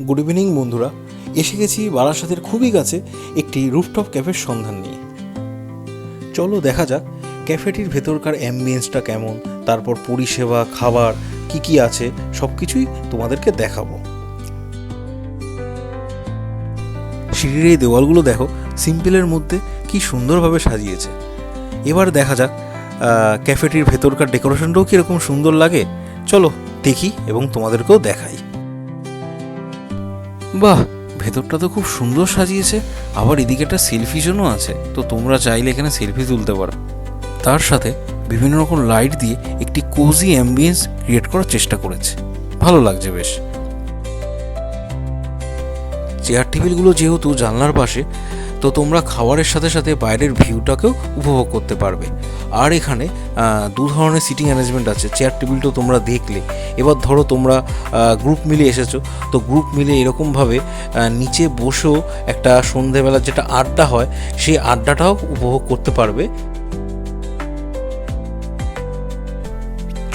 Good evening বন্ধুরা, এসে গেছি বারাসাতের খুবই কাছে একটি রুফটপ ক্যাফের সন্ধান নিয়ে। চলো দেখা যাক ক্যাফেটির ভেতরকার অ্যাম্বিয়েন্সটা কেমন, তারপর পরিষেবা, খাবার কি কি আছে সব কিছুই তোমাদেরকে দেখাবো। সিঁড়ির এই দেওয়ালগুলো দেখো, সিম্পলের মধ্যে কি সুন্দরভাবে সাজিয়েছে। এবার দেখা যাক ক্যাফেটির ভেতরকার ডেকোরেশনটাও কীরকম সুন্দর লাগে। চলো দেখি এবং তোমাদেরকেও দেখাই। বাহ, ভেতরটা তো খুব সুন্দর সাজিয়েছে। আবার এদিকে একটা সেলফি জোনও আছে, তো তোমরা চাইলে এখানে সেলফি তুলতে পারো। তার সাথে বিভিন্ন রকম লাইট দিয়ে একটি কোজি অ্যাম্বিয়েন্স ক্রিয়েট করার চেষ্টা করেছে, ভালো লাগছে বেশ। চেয়ার টেবিলগুলো যেহেতু জানলার পাশে, তো তোমরা খাবারের সাথে সাথে বাইরের ভিউটাকেও উপভোগ করতে পারবে। আর এখানে দু ধরনের সিটিং অ্যারেঞ্জমেন্ট আছে। চেয়ার টেবিলটাও তোমরা দেখলে। এবার ধরো তোমরা গ্রুপ মিলে এসেছো, তো গ্রুপ মিলে এরকমভাবে নিচে বসেও একটা সন্ধেবেলা যেটা আড্ডা হয়, সেই আড্ডাটাও উপভোগ করতে পারবে।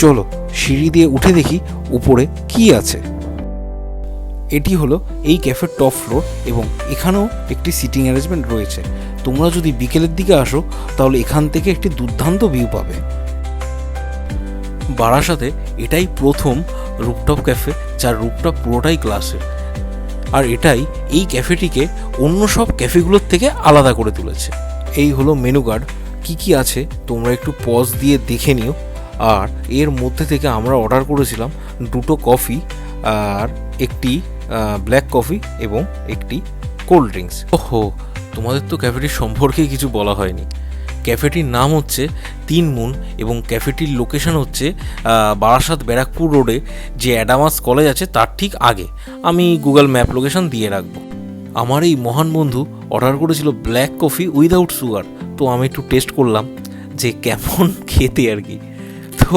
চলো সিঁড়ি দিয়ে উঠে দেখি উপরে কি আছে। এটি হলো এই ক্যাফের টপ ফ্লোর এবং এখানেও একটি সিটিং অ্যারেঞ্জমেন্ট রয়েছে। তোমরা যদি বিকেলের দিকে আসো তাহলে এখান থেকে একটি দুর্দান্ত ভিউ পাবে। বারাসাতে এটাই প্রথম রুফটপ ক্যাফে যার রুফটপ পুরোটাই গ্লাসের। আর এটাই এই ক্যাফেটিকে অন্য সব ক্যাফেগুলোর থেকে আলাদা করে তুলেছে। এই হলো মেনু কার্ড, কী কী আছে তোমরা একটু পজ দিয়ে দেখে নিও। আর এর মধ্যে থেকে আমরা অর্ডার করেছিলাম 2টো কফি আর একটি ব্ল্যাক কফি এবং একটি কোল্ড ড্রিঙ্কস। ওহো, তোমাদের তো ক্যাফেটির সম্পর্কে কিছু বলা হয়নি। ক্যাফেটির নাম হচ্ছে 3 মুন এবং ক্যাফেটির লোকেশন হচ্ছে বারাসাত ব্যারাকপুর রোডে যে অ্যাডামাস কলেজ আছে তার ঠিক আগে। আমি গুগল ম্যাপ লোকেশন দিয়ে রাখবো। আমার এই মহান বন্ধু অর্ডার করেছিল ব্ল্যাক কফি উইদাউট সুগার, তো আমি একটু টেস্ট করলাম যে কেমন খেতে আর কি। তো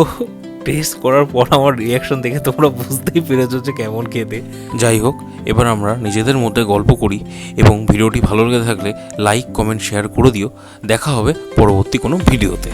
টেস্ট করার পর আমার রিয়াকশন দেখে তোমরা বুঝতেই পেরেছো যে কেমন খেতে। যাই হোক, এবার আমরা নিজেদের মধ্যে গল্প করি এবং ভিডিওটি ভালো লেগে থাকলে লাইক, কমেন্ট, শেয়ার করে দিও। দেখা হবে পরবর্তী কোনো ভিডিওতে।